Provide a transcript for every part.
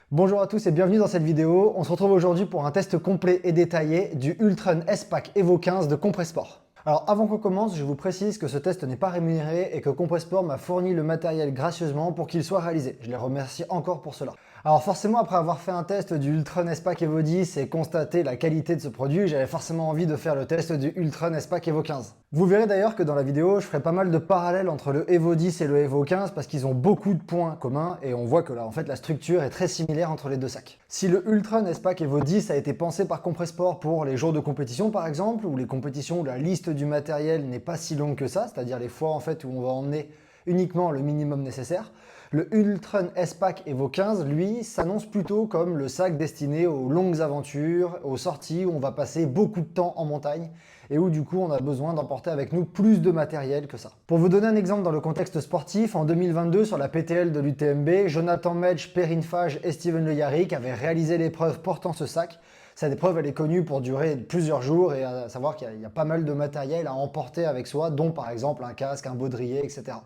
Bonjour à tous et bienvenue dans cette vidéo. On se retrouve aujourd'hui pour un test complet et détaillé du Ultron S-Pack Evo 15 de Compressport. Alors avant qu'on commence, je vous précise que ce test n'est pas rémunéré et que Compressport m'a fourni le matériel gracieusement pour qu'il soit réalisé. Je les remercie encore pour cela. Alors forcément, après avoir fait un test du Ultron S-Pack Evo 10 et constaté la qualité de ce produit, j'avais forcément envie de faire le test du Ultron S-Pack Evo 15. Vous verrez d'ailleurs que dans la vidéo, je ferai pas mal de parallèles entre le Evo 10 et le Evo 15 parce qu'ils ont beaucoup de points communs et on voit que là, en fait, la structure est très similaire entre les deux sacs. Si le Ultron S-Pack Evo 10 a été pensé par Compressport pour les jours de compétition par exemple, ou les compétitions où la liste du matériel n'est pas si longue que ça, c'est-à-dire les fois en fait où on va emmener uniquement le minimum nécessaire, le Ultron S-Pack Evo 15, lui, s'annonce plutôt comme le sac destiné aux longues aventures, aux sorties où on va passer beaucoup de temps en montagne et où du coup on a besoin d'emporter avec nous plus de matériel que ça. Pour vous donner un exemple dans le contexte sportif, en 2022 sur la PTL de l'UTMB, Jonathan Medj, Perrine Fage et Steven Le Yarrick avaient réalisé l'épreuve portant ce sac. Cette épreuve, elle est connue pour durer plusieurs jours et à savoir qu'il y a pas mal de matériel à emporter avec soi, dont par exemple un casque, un baudrier, etc.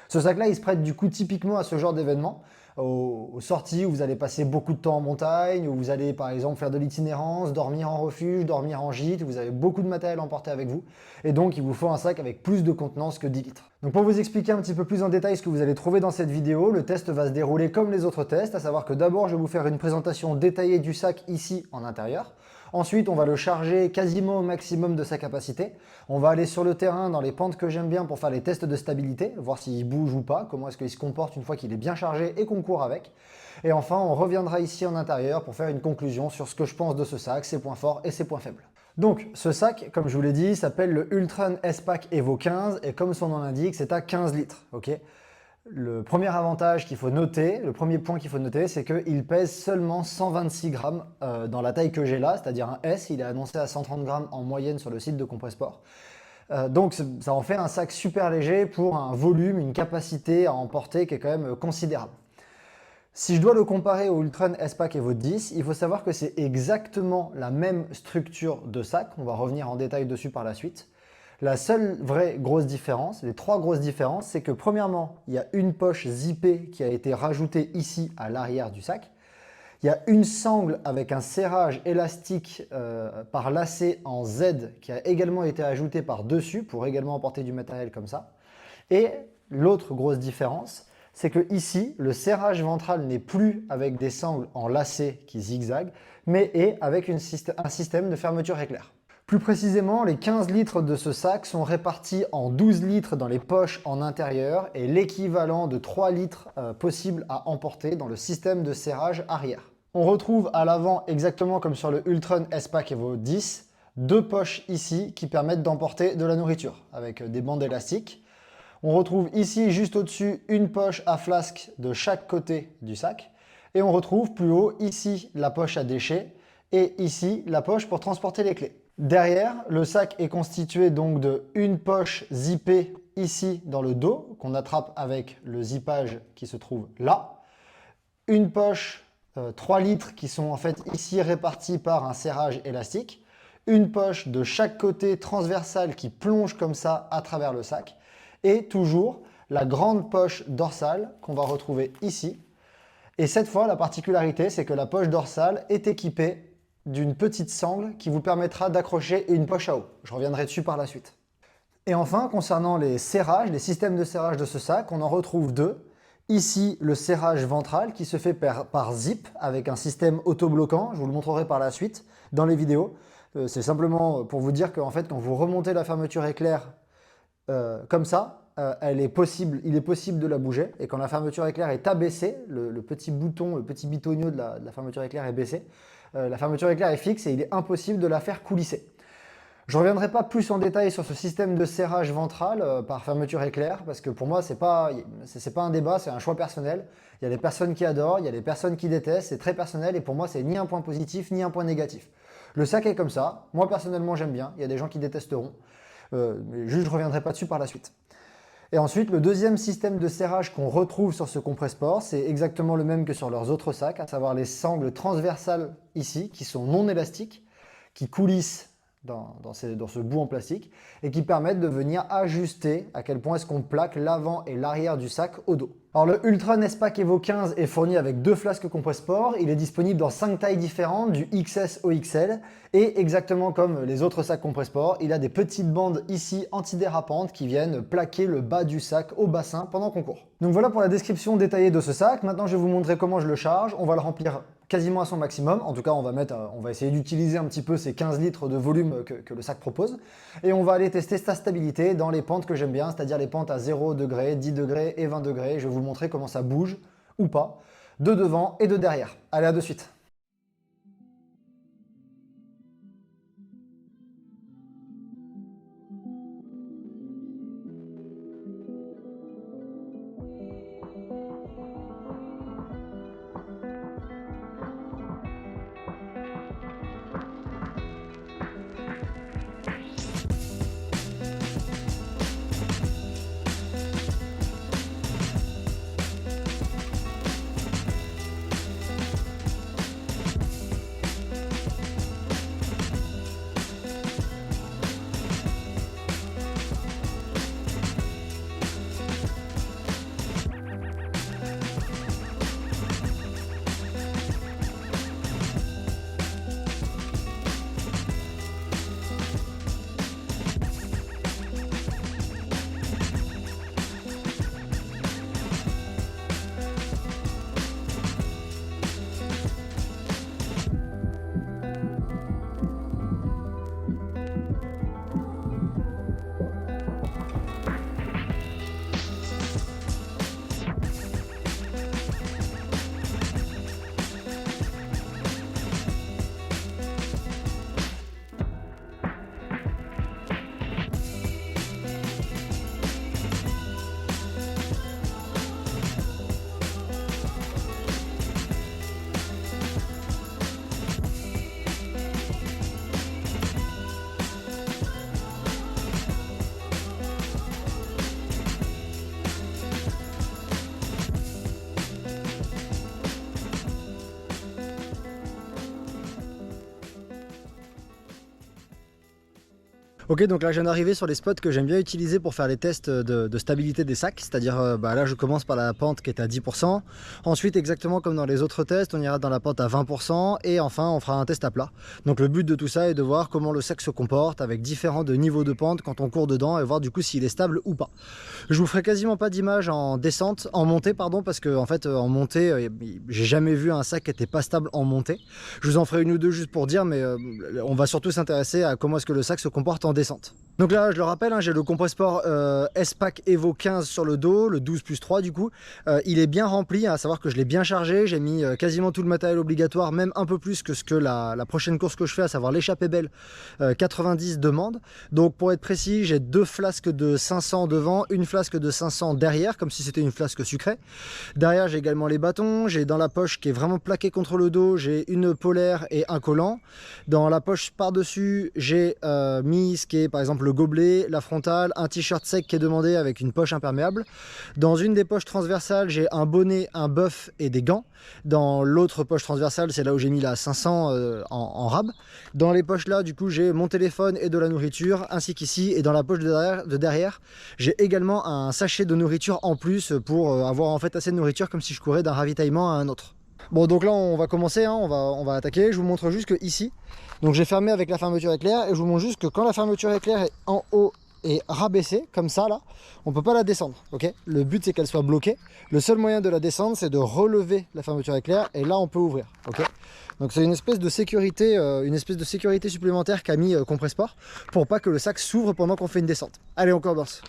Ce sac-là, il se prête du coup typiquement à ce genre d'événement, aux sorties où vous allez passer beaucoup de temps en montagne, où vous allez par exemple faire de l'itinérance, dormir en refuge, dormir en gîte, vous avez beaucoup de matériel à emporter avec vous, et donc il vous faut un sac avec plus de contenance que 10 litres. Donc pour vous expliquer un petit peu plus en détail ce que vous allez trouver dans cette vidéo, le test va se dérouler comme les autres tests, à savoir que d'abord je vais vous faire une présentation détaillée du sac ici en intérieur. Ensuite, on va le charger quasiment au maximum de sa capacité. On va aller sur le terrain dans les pentes que j'aime bien pour faire les tests de stabilité, voir s'il bouge ou pas, comment est-ce qu'il se comporte une fois qu'il est bien chargé et qu'on court avec. Et enfin, on reviendra ici en intérieur pour faire une conclusion sur ce que je pense de ce sac, ses points forts et ses points faibles. Donc, ce sac, comme je vous l'ai dit, s'appelle le Ultron S-Pack Evo 15 et comme son nom l'indique, c'est à 15 litres. Ok. Le premier avantage qu'il faut noter, le premier point qu'il faut noter, c'est qu'il pèse seulement 126 grammes dans la taille que j'ai là, c'est-à-dire un S, il est annoncé à 130 grammes en moyenne sur le site de Compressport. Donc ça en fait un sac super léger pour un volume, une capacité à emporter qui est quand même considérable. Si je dois le comparer au Ultron S-Pack Evo 10, il faut savoir que c'est exactement la même structure de sac, on va revenir en détail dessus par la suite. La seule vraie grosse différence, les trois grosses différences, c'est que premièrement, il y a une poche zippée qui a été rajoutée ici à l'arrière du sac. Il y a une sangle avec un serrage élastique par lacet en Z qui a également été ajoutée par-dessus pour également emporter du matériel comme ça. Et l'autre grosse différence, c'est que ici, le serrage ventral n'est plus avec des sangles en lacet qui zigzaguent, mais est avec un système de fermeture éclair. Plus précisément, les 15 litres de ce sac sont répartis en 12 litres dans les poches en intérieur et l'équivalent de 3 litres possibles à emporter dans le système de serrage arrière. On retrouve à l'avant, exactement comme sur le Ultron S-Pack Evo 10, deux poches ici qui permettent d'emporter de la nourriture avec des bandes élastiques. On retrouve ici, juste au-dessus, une poche à flasque de chaque côté du sac. Et on retrouve plus haut, ici, la poche à déchets et ici, la poche pour transporter les clés. Derrière, le sac est constitué donc de une poche zippée ici dans le dos, qu'on attrape avec le zippage qui se trouve là. Une poche 3 litres qui sont en fait ici répartis par un serrage élastique. Une poche de chaque côté transversale qui plonge comme ça à travers le sac. Et toujours la grande poche dorsale qu'on va retrouver ici. Et cette fois, la particularité, c'est que la poche dorsale est équipée d'une petite sangle qui vous permettra d'accrocher une poche à eau. Je reviendrai dessus par la suite. Et enfin, concernant les serrages, les systèmes de serrage de ce sac, on en retrouve deux. Ici, le serrage ventral qui se fait par zip avec un système autobloquant. Je vous le montrerai par la suite dans les vidéos. C'est simplement pour vous dire qu'en fait, quand vous remontez la fermeture éclair comme ça, il est possible de la bouger. Et quand la fermeture éclair est abaissée, le petit bouton, le petit bitonio de la fermeture éclair est baissé, la fermeture éclair est fixe et il est impossible de la faire coulisser. Je ne reviendrai pas plus en détail sur ce système de serrage ventral par fermeture éclair, parce que pour moi, c'est pas un débat, c'est un choix personnel. Il y a des personnes qui adorent, il y a des personnes qui détestent, c'est très personnel, et pour moi, c'est ni un point positif, ni un point négatif. Le sac est comme ça, moi personnellement, j'aime bien, il y a des gens qui détesteront, mais juste, je ne reviendrai pas dessus par la suite. Et ensuite, le deuxième système de serrage qu'on retrouve sur ce Compressport, c'est exactement le même que sur leurs autres sacs, à savoir les sangles transversales ici, qui sont non élastiques, qui coulissent dans ce bout en plastique et qui permettent de venir ajuster à quel point est-ce qu'on plaque l'avant et l'arrière du sac au dos. Alors le Ultron S-Pack Evo 15 est fourni avec 2 flasques Compressport, il est disponible dans 5 tailles différentes, du XS au XL, et exactement comme les autres sacs Compressport, il a des petites bandes ici antidérapantes qui viennent plaquer le bas du sac au bassin pendant qu'on court. Donc voilà pour la description détaillée de ce sac. Maintenant je vais vous montrer comment je le charge. On va le remplir quasiment à son maximum. En tout cas, on va essayer d'utiliser un petit peu ces 15 litres de volume que le sac propose. Et on va aller tester sa stabilité dans les pentes que j'aime bien, c'est-à-dire les pentes à 0 degrés, 10 degrés et 20 degrés. Je vais vous montrer comment ça bouge ou pas, de devant et de derrière. Allez, à de suite. Ok, donc là je viens d'arriver sur les spots que j'aime bien utiliser pour faire les tests de stabilité des sacs, c'est-à-dire là je commence par la pente qui est à 10%, ensuite exactement comme dans les autres tests, on ira dans la pente à 20% et enfin on fera un test à plat. Donc le but de tout ça est de voir comment le sac se comporte avec différents niveaux de pente quand on court dedans et voir du coup s'il est stable ou pas. Je vous ferai quasiment pas d'image en descente, en montée pardon, parce que en fait en montée, j'ai jamais vu un sac qui était pas stable en montée. Je vous en ferai une ou deux juste pour dire, mais on va surtout s'intéresser à comment est-ce que le sac se comporte en descente. Donc là je le rappelle, hein, j'ai le Compressport S-Pack Evo 15 sur le dos, le 12+3 du coup. Il est bien rempli, à savoir que je l'ai bien chargé, j'ai mis quasiment tout le matériel obligatoire, même un peu plus que ce que la prochaine course que je fais, à savoir l'échappée belle 90 demande. Donc pour être précis, j'ai 2 flasques de 500 devant, une flasque de 500 derrière, comme si c'était une flasque sucrée. Derrière j'ai également les bâtons, j'ai dans la poche qui est vraiment plaquée contre le dos, j'ai une polaire et un collant. Dans la poche par-dessus, j'ai mis ce qui est par exemple le gobelet, la frontale, un t-shirt sec qui est demandé avec une poche imperméable. Dans une des poches transversales, j'ai un bonnet, un buff et des gants. Dans l'autre poche transversale, c'est là où j'ai mis la 500 en rab. Dans les poches là, du coup, j'ai mon téléphone et de la nourriture, ainsi qu'ici. Et dans la poche de derrière, j'ai également un sachet de nourriture en plus pour avoir en fait assez de nourriture comme si je courais d'un ravitaillement à un autre. Bon, donc là on va commencer, hein, on va attaquer. Je vous montre juste que ici, donc j'ai fermé avec la fermeture éclair et je vous montre juste que quand la fermeture éclair est en haut et rabaissée comme ça là, on peut pas la descendre. Ok, le but c'est qu'elle soit bloquée. Le seul moyen de la descendre, c'est de relever la fermeture éclair et là on peut ouvrir. Ok, donc c'est une espèce de sécurité supplémentaire qu'a mis Compressport pour pas que le sac s'ouvre pendant qu'on fait une descente. Allez, on commence.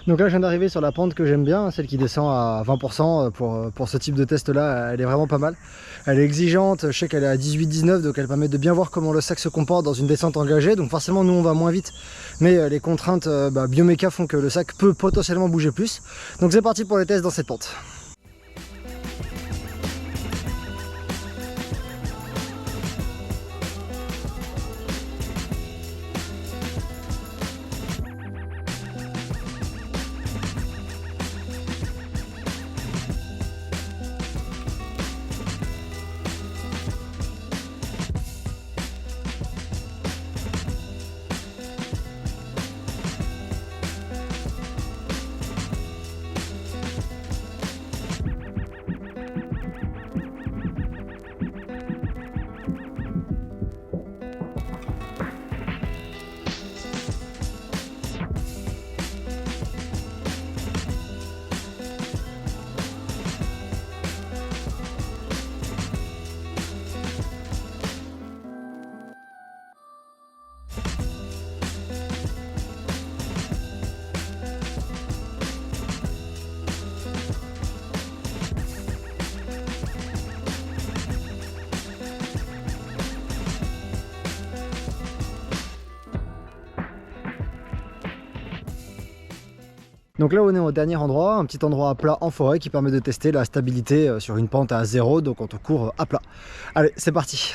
Donc là je viens d'arriver sur la pente que j'aime bien, celle qui descend à 20% pour ce type de test là, elle est vraiment pas mal. Elle est exigeante, je sais qu'elle est à 18-19, donc elle permet de bien voir comment le sac se comporte dans une descente engagée. Donc forcément nous on va moins vite, mais les contraintes bioméca font que le sac peut potentiellement bouger plus. Donc c'est parti pour les tests dans cette pente. Donc là on est au dernier endroit, un petit endroit à plat en forêt qui permet de tester la stabilité sur une pente à 0, donc on te court à plat. Allez, c'est parti.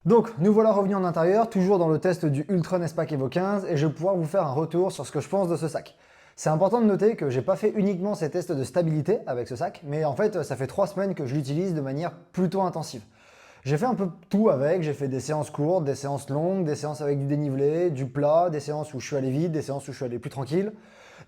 Donc, nous voilà revenus en intérieur, toujours dans le test du Ultron S-Pack Evo 15, et je vais pouvoir vous faire un retour sur ce que je pense de ce sac. C'est important de noter que j'ai pas fait uniquement ces tests de stabilité avec ce sac, mais en fait, ça fait 3 semaines que je l'utilise de manière plutôt intensive. J'ai fait un peu tout avec, j'ai fait des séances courtes, des séances longues, des séances avec du dénivelé, du plat, des séances où je suis allé vite, des séances où je suis allé plus tranquille,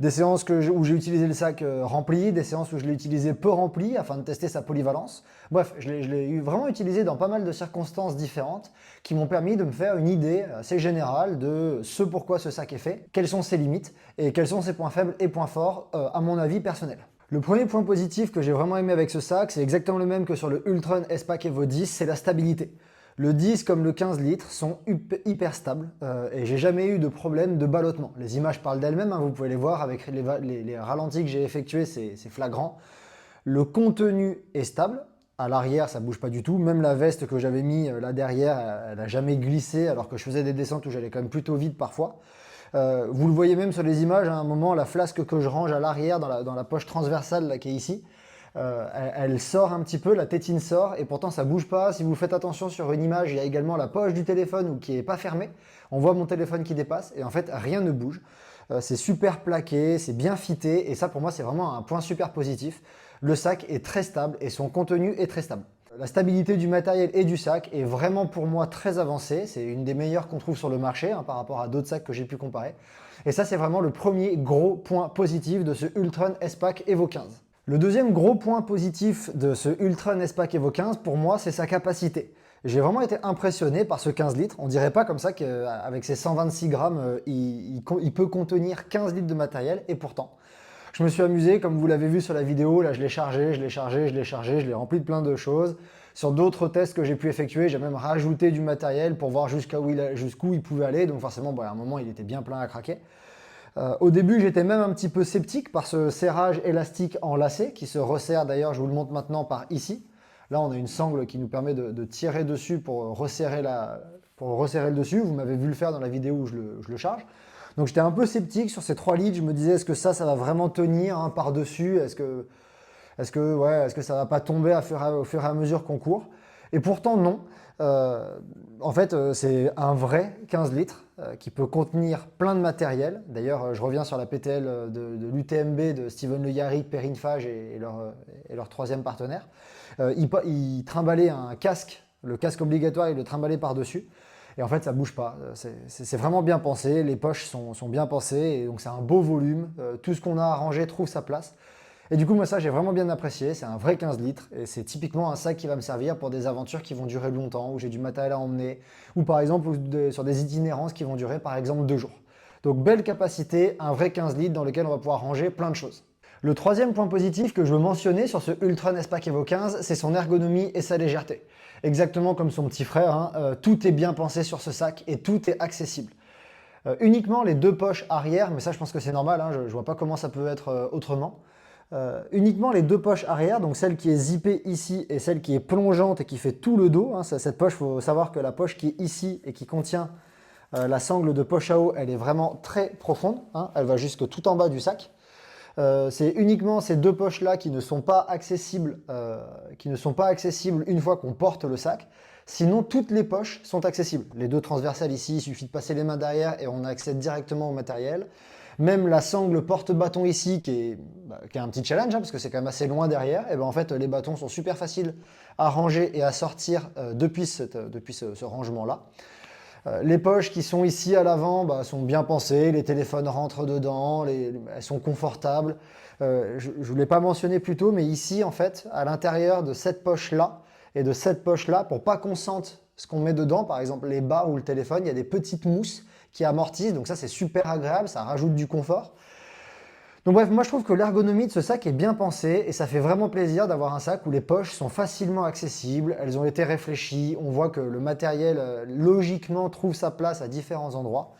des séances où j'ai utilisé le sac rempli, des séances où je l'ai utilisé peu rempli afin de tester sa polyvalence. Bref, je l'ai vraiment utilisé dans pas mal de circonstances différentes qui m'ont permis de me faire une idée assez générale de ce pourquoi ce sac est fait, quelles sont ses limites et quels sont ses points faibles et points forts à mon avis personnel. Le premier point positif que j'ai vraiment aimé avec ce sac, c'est exactement le même que sur le Ultron S-Pack Evo 10, c'est la stabilité. Le 10 comme le 15 litres sont hyper stables et j'ai jamais eu de problème de ballottement. Les images parlent d'elles-mêmes, hein, vous pouvez les voir avec les ralentis que j'ai effectués, c'est flagrant. Le contenu est stable, à l'arrière ça bouge pas du tout, même la veste que j'avais mis là derrière, elle n'a jamais glissé alors que je faisais des descentes où j'allais quand même plutôt vite parfois. Vous le voyez même sur les images, à un moment, la flasque que je range à l'arrière dans la poche transversale là, qui est ici, elle sort un petit peu, la tétine sort, et pourtant ça bouge pas. Si vous faites attention sur une image, il y a également la poche du téléphone qui est pas fermée. On voit mon téléphone qui dépasse, et en fait rien ne bouge. C'est super plaqué, c'est bien fité, et ça pour moi c'est vraiment un point super positif. Le sac est très stable, et son contenu est très stable. La stabilité du matériel et du sac est vraiment pour moi très avancée. C'est une des meilleures qu'on trouve sur le marché hein, par rapport à d'autres sacs que j'ai pu comparer. Et ça, c'est vraiment le premier gros point positif de ce Ultron S-Pack Evo 15. Le deuxième gros point positif de ce Ultron S-Pack Evo 15, pour moi, c'est sa capacité. J'ai vraiment été impressionné par ce 15 litres. On dirait pas comme ça qu'avec ses 126 grammes, il peut contenir 15 litres de matériel, et pourtant. Je me suis amusé, comme vous l'avez vu sur la vidéo, là je l'ai chargé, je l'ai chargé, je l'ai chargé, je l'ai rempli de plein de choses. Sur d'autres tests que j'ai pu effectuer, j'ai même rajouté du matériel pour voir jusqu'où il pouvait aller. Donc forcément, à un moment, il était bien plein à craquer. Au début, j'étais même un petit peu sceptique par ce serrage élastique en lacet qui se resserre d'ailleurs, je vous le montre maintenant par ici. Là, on a une sangle qui nous permet de tirer dessus pour resserrer le dessus. Vous m'avez vu le faire dans la vidéo où je le charge. Donc j'étais un peu sceptique sur ces 3 litres. Je me disais, est-ce que ça va vraiment tenir hein, par-dessus? Est-ce que ça va pas tomber au fur et à mesure qu'on court? Et pourtant, non. En fait, c'est un vrai 15 litres qui peut contenir plein de matériel. D'ailleurs, je reviens sur la PTL de l'UTMB de Steven Le Yarrick, Perrine Fage et leur troisième partenaire. Ils trimballaient un casque, le casque obligatoire, ils le trimballaient par-dessus. Et en fait, ça bouge pas. C'est vraiment bien pensé. Les poches sont bien pensées. Et donc, c'est un beau volume. Tout ce qu'on a arrangé trouve sa place. Et du coup, moi, ça, j'ai vraiment bien apprécié. C'est un vrai 15 litres. Et c'est typiquement un sac qui va me servir pour des aventures qui vont durer longtemps, où j'ai du matériel à emmener, ou par exemple sur des itinérances qui vont durer, par exemple, 2 jours. Donc, belle capacité, un vrai 15 litres dans lequel on va pouvoir ranger plein de choses. Le troisième point positif que je veux mentionner sur ce Ultron S-Pack Evo 15, c'est son ergonomie et sa légèreté. Exactement comme son petit frère, hein, tout est bien pensé sur ce sac et tout est accessible. Uniquement les 2 poches arrière, mais ça je pense que c'est normal, hein, je ne vois pas comment ça peut être autrement. Uniquement les 2 poches arrière, donc celle qui est zippée ici et celle qui est plongeante et qui fait tout le dos. Hein, cette poche, il faut savoir que la poche qui est ici et qui contient la sangle de poche à eau, elle est vraiment très profonde, hein, elle va jusque tout en bas du sac. C'est uniquement ces 2 poches-là qui ne sont pas accessibles une fois qu'on porte le sac. Sinon, toutes les poches sont accessibles. Les 2 transversales ici, il suffit de passer les mains derrière et on accède directement au matériel. Même la sangle porte-bâton ici, qui est un petit challenge, hein, parce que c'est quand même assez loin derrière, et ben en fait, les bâtons sont super faciles à ranger et à sortir depuis ce rangement-là. Les poches qui sont ici à l'avant sont bien pensées, les téléphones rentrent dedans, elles sont confortables. Je ne vous l'ai pas mentionné plus tôt, mais ici, en fait, à l'intérieur de cette poche-là et de cette poche-là, pour pas qu'on sente ce qu'on met dedans, par exemple les barres ou le téléphone, il y a des petites mousses qui amortissent, donc ça c'est super agréable, ça rajoute du confort. Donc bref, moi je trouve que l'ergonomie de ce sac est bien pensée et ça fait vraiment plaisir d'avoir un sac où les poches sont facilement accessibles, elles ont été réfléchies, on voit que le matériel logiquement trouve sa place à différents endroits.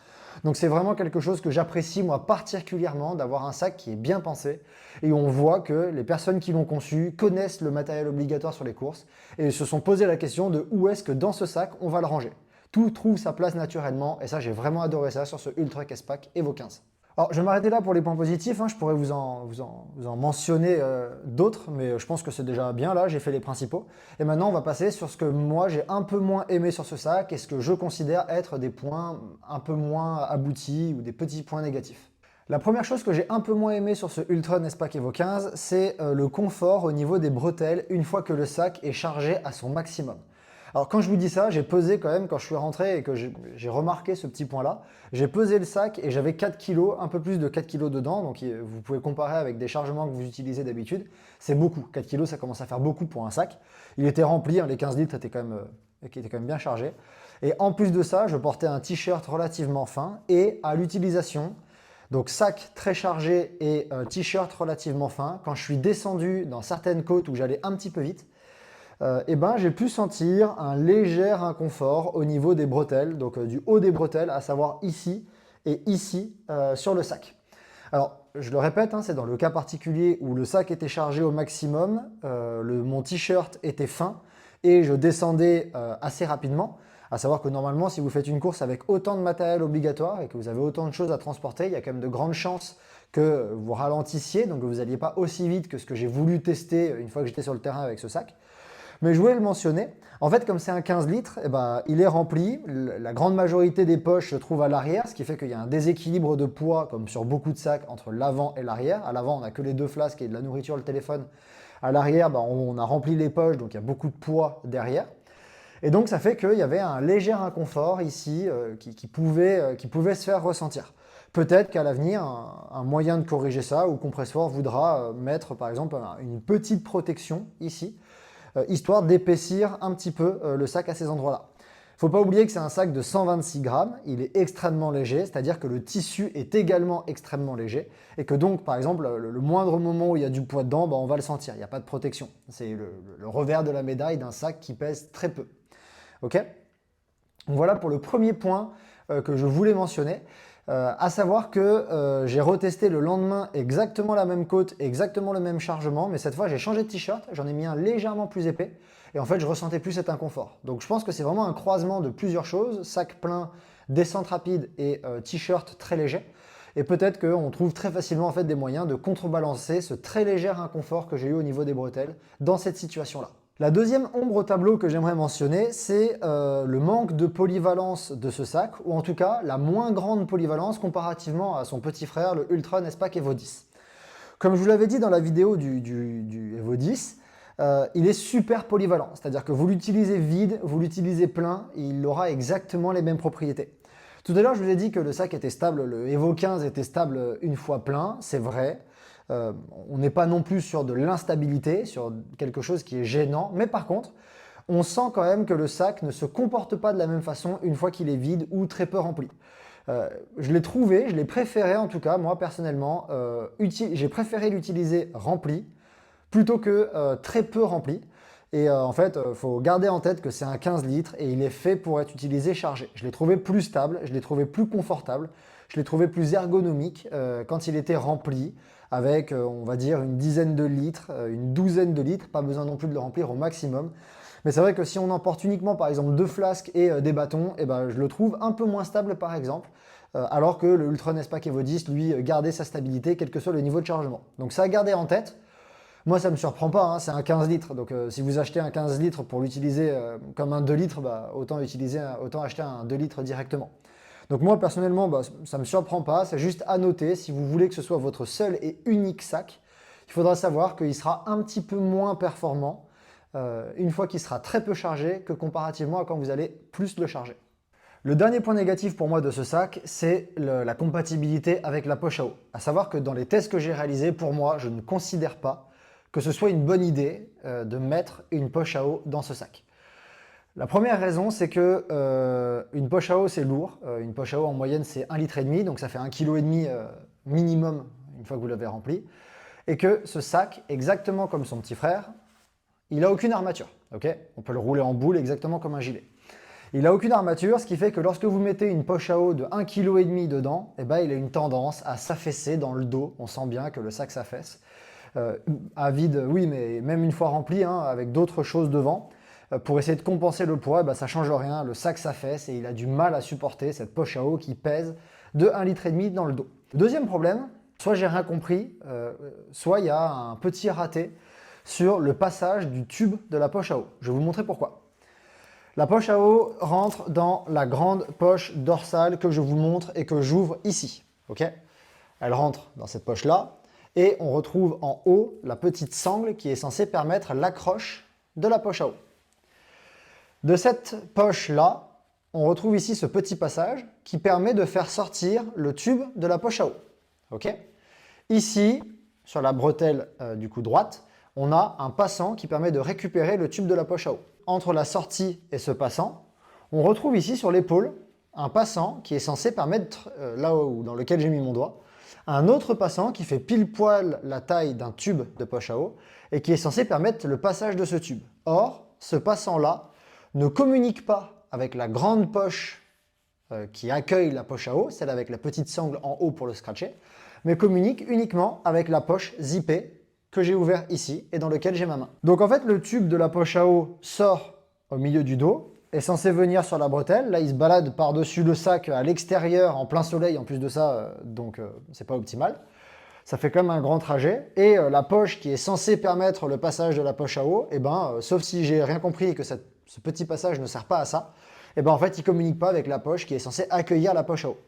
Donc c'est vraiment quelque chose que j'apprécie moi particulièrement d'avoir un sac qui est bien pensé et on voit que les personnes qui l'ont conçu connaissent le matériel obligatoire sur les courses et se sont posé la question de où est-ce que dans ce sac on va le ranger. Tout trouve sa place naturellement et ça j'ai vraiment adoré ça sur ce Ultra S-Pack Evo 15. Alors, je vais m'arrêter là pour les points positifs, hein. Je pourrais vous en mentionner d'autres, mais je pense que c'est déjà bien là, j'ai fait les principaux. Et maintenant, on va passer sur ce que moi j'ai un peu moins aimé sur ce sac et ce que je considère être des points un peu moins aboutis ou des petits points négatifs. La première chose que j'ai un peu moins aimé sur ce Ultron S-Pack Evo 15, c'est le confort au niveau des bretelles une fois que le sac est chargé à son maximum. Alors quand je vous dis ça, j'ai pesé quand même quand je suis rentré et que j'ai remarqué ce petit point-là. J'ai pesé le sac et j'avais 4 kg, un peu plus de 4 kg dedans. Donc vous pouvez comparer avec des chargements que vous utilisez d'habitude. C'est beaucoup. 4 kg, ça commence à faire beaucoup pour un sac. Il était rempli, hein, les 15 litres étaient quand même bien chargés. Et en plus de ça, je portais un t-shirt relativement fin et à l'utilisation, donc sac très chargé et t-shirt relativement fin, quand je suis descendu dans certaines côtes où j'allais un petit peu vite, j'ai pu sentir un léger inconfort au niveau des bretelles, donc du haut des bretelles, à savoir ici et ici sur le sac. Alors, je le répète, hein, c'est dans le cas particulier où le sac était chargé au maximum, mon t-shirt était fin et je descendais assez rapidement. À savoir que normalement, si vous faites une course avec autant de matériel obligatoire et que vous avez autant de choses à transporter, il y a quand même de grandes chances que vous ralentissiez, donc que vous n'alliez pas aussi vite que ce que j'ai voulu tester une fois que j'étais sur le terrain avec ce sac. Mais je voulais le mentionner. En fait, comme c'est un 15 litres, il est rempli. La grande majorité des poches se trouvent à l'arrière, ce qui fait qu'il y a un déséquilibre de poids, comme sur beaucoup de sacs, entre l'avant et l'arrière. À l'avant, on n'a que les 2 flasques et de la nourriture, le téléphone. À l'arrière, on a rempli les poches, donc il y a beaucoup de poids derrière. Et donc, ça fait qu'il y avait un léger inconfort ici qui pouvait se faire ressentir. Peut-être qu'à l'avenir, un moyen de corriger ça, ou Compressport voudra mettre, par exemple, une petite protection ici, histoire d'épaissir un petit peu le sac à ces endroits-là. Faut pas oublier que c'est un sac de 126 grammes, il est extrêmement léger, c'est-à-dire que le tissu est également extrêmement léger, et que donc, par exemple, le moindre moment où il y a du poids dedans, bah, on va le sentir, il n'y a pas de protection. C'est le revers de la médaille d'un sac qui pèse très peu. Ok? Donc voilà pour le premier point que je voulais mentionner, à savoir que j'ai retesté le lendemain exactement la même côte, exactement le même chargement, mais cette fois j'ai changé de t-shirt, j'en ai mis un légèrement plus épais, et en fait je ressentais plus cet inconfort. Donc je pense que c'est vraiment un croisement de plusieurs choses, sac plein, descente rapide et t-shirt très léger. Et peut-être qu'on trouve très facilement en fait des moyens de contrebalancer ce très léger inconfort que j'ai eu au niveau des bretelles dans cette situation-là. La deuxième ombre au tableau que j'aimerais mentionner, c'est le manque de polyvalence de ce sac, ou en tout cas la moins grande polyvalence comparativement à son petit frère, le Ultron S-Pack Evo 10. Comme je vous l'avais dit dans la vidéo du Evo 10, il est super polyvalent, c'est-à-dire que vous l'utilisez vide, vous l'utilisez plein, il aura exactement les mêmes propriétés. Tout à l'heure, je vous ai dit que le sac était stable, le Evo 15 était stable une fois plein, c'est vrai. On n'est pas non plus sur de l'instabilité, sur quelque chose qui est gênant, mais par contre, on sent quand même que le sac ne se comporte pas de la même façon une fois qu'il est vide ou très peu rempli. Je l'ai trouvé, je l'ai préféré en tout cas, moi personnellement, j'ai préféré l'utiliser rempli plutôt que très peu rempli. Et en fait, il faut garder en tête que c'est un 15 litres et il est fait pour être utilisé chargé. Je l'ai trouvé plus stable, je l'ai trouvé plus confortable, je l'ai trouvé plus ergonomique quand il était rempli avec, on va dire, une dizaine de litres, une douzaine de litres, pas besoin non plus de le remplir au maximum. Mais c'est vrai que si on emporte uniquement par exemple 2 flasques et des bâtons, et ben, je le trouve un peu moins stable par exemple, alors que le Ultron S-Pack Evo 10, lui, gardait sa stabilité quel que soit le niveau de chargement. Donc ça à garder en tête. Moi, ça ne me surprend pas, hein, c'est un 15 litres. Donc, si vous achetez un 15 litres pour l'utiliser comme un 2 litres, bah, autant acheter un 2 litres directement. Donc, moi, personnellement, bah, ça ne me surprend pas. C'est juste à noter, si vous voulez que ce soit votre seul et unique sac, il faudra savoir qu'il sera un petit peu moins performant une fois qu'il sera très peu chargé que comparativement à quand vous allez plus le charger. Le dernier point négatif pour moi de ce sac, c'est la compatibilité avec la poche à eau. À savoir que dans les tests que j'ai réalisés, pour moi, je ne considère pas que ce soit une bonne idée de mettre une poche à eau dans ce sac. La première raison, c'est que une poche à eau, c'est lourd. Une poche à eau, en moyenne, c'est 1,5 litre, donc ça fait 1,5 kg minimum une fois que vous l'avez rempli. Et que ce sac, exactement comme son petit frère, il n'a aucune armature. Okay, on peut le rouler en boule exactement comme un gilet. Il n'a aucune armature, ce qui fait que lorsque vous mettez une poche à eau de 1,5 kg dedans, eh ben, il a une tendance à s'affaisser dans le dos. On sent bien que le sac s'affaisse. À vide, oui, mais même une fois rempli, hein, avec d'autres choses devant, pour essayer de compenser le poids, bah, ça ne change rien, le sac s'affaisse et il a du mal à supporter cette poche à eau qui pèse de 1,5 litre dans le dos. Deuxième problème, soit j'ai rien compris, soit il y a un petit raté sur le passage du tube de la poche à eau. Je vais vous montrer pourquoi. La poche à eau rentre dans la grande poche dorsale que je vous montre et que j'ouvre ici. Okay, elle rentre dans cette poche-là. Et on retrouve en haut la petite sangle qui est censée permettre l'accroche de la poche à eau. De cette poche-là, on retrouve ici ce petit passage qui permet de faire sortir le tube de la poche à eau. Okay, ici, sur la bretelle du coup droite, on a un passant qui permet de récupérer le tube de la poche à eau. Entre la sortie et ce passant, on retrouve ici sur l'épaule un passant qui est censé permettre, là où, dans lequel j'ai mis mon doigt, un autre passant qui fait pile poil la taille d'un tube de poche à eau et qui est censé permettre le passage de ce tube. Or, ce passant-là ne communique pas avec la grande poche qui accueille la poche à eau, celle avec la petite sangle en haut pour le scratcher, mais communique uniquement avec la poche zippée que j'ai ouvert ici et dans lequel j'ai ma main. Donc en fait, le tube de la poche à eau sort au milieu du dos, est censé venir sur la bretelle. Là, il se balade par-dessus le sac à l'extérieur, en plein soleil, en plus de ça, donc c'est pas optimal. Ça fait quand même un grand trajet. Et la poche qui est censée permettre le passage de la poche à eau, sauf si j'ai rien compris et que ce petit passage ne sert pas à ça, en fait, il ne communique pas avec la poche qui est censée accueillir la poche à eau.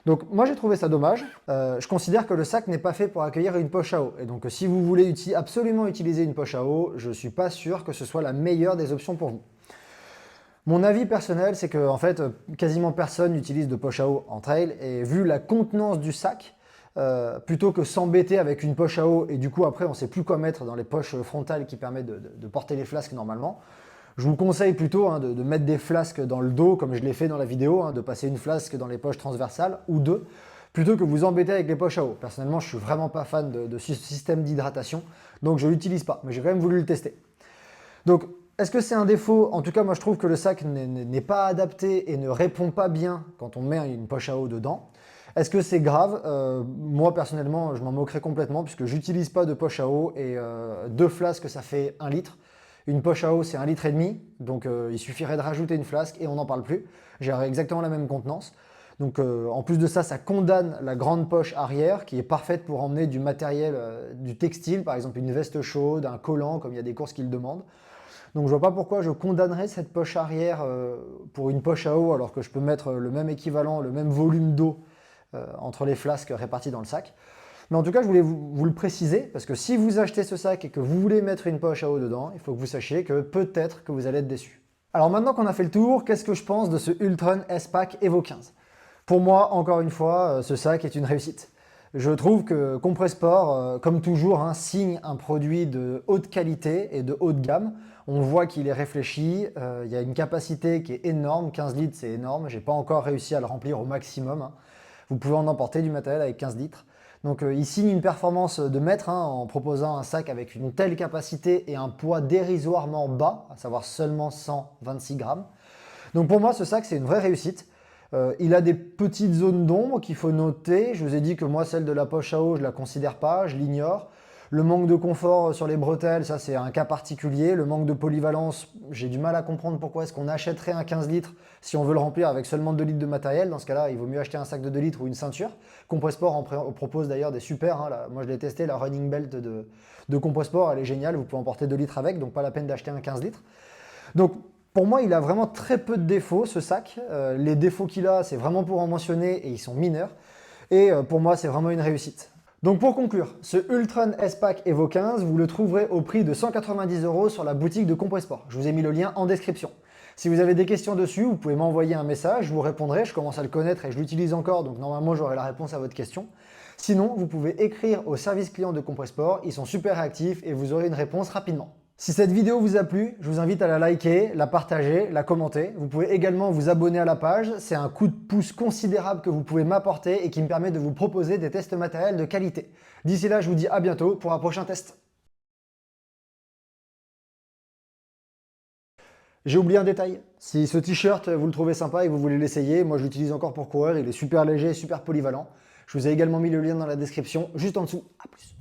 Donc moi j'ai trouvé ça dommage. Je considère que le sac n'est pas fait pour accueillir une poche à eau. Et donc si vous voulez absolument utiliser une poche à eau, je ne suis pas sûr que ce soit la meilleure des options pour vous. Mon avis personnel, c'est que en fait, quasiment personne n'utilise de poche à eau en trail. Et vu la contenance du sac, plutôt que s'embêter avec une poche à eau et du coup après on ne sait plus quoi mettre dans les poches frontales qui permettent de porter les flasques normalement, Je vous conseille plutôt de mettre des flasques dans le dos, comme je l'ai fait dans la vidéo, de passer une flasque dans les poches transversales, ou deux, plutôt que vous embêter avec les poches à eau. Personnellement, je suis vraiment pas fan de ce système d'hydratation, donc je l'utilise pas, mais j'ai quand même voulu le tester. Donc, est-ce que c'est un défaut? En tout cas, moi je trouve que le sac n'est pas adapté et ne répond pas bien quand on met une poche à eau dedans. Est-ce que c'est grave? Moi personnellement, je m'en moquerais complètement puisque j'utilise pas de poche à eau et deux flasques ça fait 1 litre. Une poche à eau c'est 1,5 litre, donc il suffirait de rajouter une flasque et on n'en parle plus. J'ai exactement la même contenance. Donc en plus de ça, ça condamne la grande poche arrière qui est parfaite pour emmener du matériel, du textile, par exemple une veste chaude, un collant comme il y a des courses qui le demandent. Donc je vois pas pourquoi je condamnerais cette poche arrière pour une poche à eau alors que je peux mettre le même équivalent, le même volume d'eau entre les flasques réparties dans le sac. Mais en tout cas, je voulais vous le préciser, parce que si vous achetez ce sac et que vous voulez mettre une poche à eau dedans, il faut que vous sachiez que peut-être que vous allez être déçu. Alors maintenant qu'on a fait le tour, qu'est-ce que je pense de ce Ultron S-Pack Evo 15? Pour moi, encore une fois, ce sac est une réussite. Je trouve que Compressport, comme toujours, signe un produit de haute qualité et de haute gamme. On voit qu'il est réfléchi, il y a une capacité qui est énorme, 15 litres c'est énorme, j'ai pas encore réussi à le remplir au maximum. Vous pouvez en emporter du matériel avec 15 litres. Donc il signe une performance de maître en proposant un sac avec une telle capacité et un poids dérisoirement bas, à savoir seulement 126 grammes. Donc pour moi ce sac c'est une vraie réussite. Il a des petites zones d'ombre qu'il faut noter. Je vous ai dit que moi celle de la poche à eau je ne la considère pas, je l'ignore. Le manque de confort sur les bretelles, ça c'est un cas particulier. Le manque de polyvalence, j'ai du mal à comprendre pourquoi est-ce qu'on achèterait un 15 litres si on veut le remplir avec seulement 2 litres de matériel. Dans ce cas-là, il vaut mieux acheter un sac de 2 litres ou une ceinture. Compressport en propose d'ailleurs des super. Moi je l'ai testé, la running belt de Compressport, elle est géniale. Vous pouvez emporter 2 litres avec, donc pas la peine d'acheter un 15 litres. Donc pour moi, il a vraiment très peu de défauts ce sac. Les défauts qu'il a, c'est vraiment pour en mentionner et ils sont mineurs. Et pour moi, c'est vraiment une réussite. Donc pour conclure, ce Ultron S-Pack Evo 15, vous le trouverez au prix de 190 € sur la boutique de Compressport. Je vous ai mis le lien en description. Si vous avez des questions dessus, vous pouvez m'envoyer un message, je vous répondrai, je commence à le connaître et je l'utilise encore, donc normalement j'aurai la réponse à votre question. Sinon, vous pouvez écrire au service client de Compressport, ils sont super réactifs et vous aurez une réponse rapidement. Si cette vidéo vous a plu, je vous invite à la liker, la partager, la commenter. Vous pouvez également vous abonner à la page, c'est un coup de pouce considérable que vous pouvez m'apporter et qui me permet de vous proposer des tests matériels de qualité. D'ici là, je vous dis à bientôt pour un prochain test. J'ai oublié un détail. Si ce t-shirt, vous le trouvez sympa et que vous voulez l'essayer, moi je l'utilise encore pour courir, il est super léger, super polyvalent. Je vous ai également mis le lien dans la description, juste en dessous. À plus.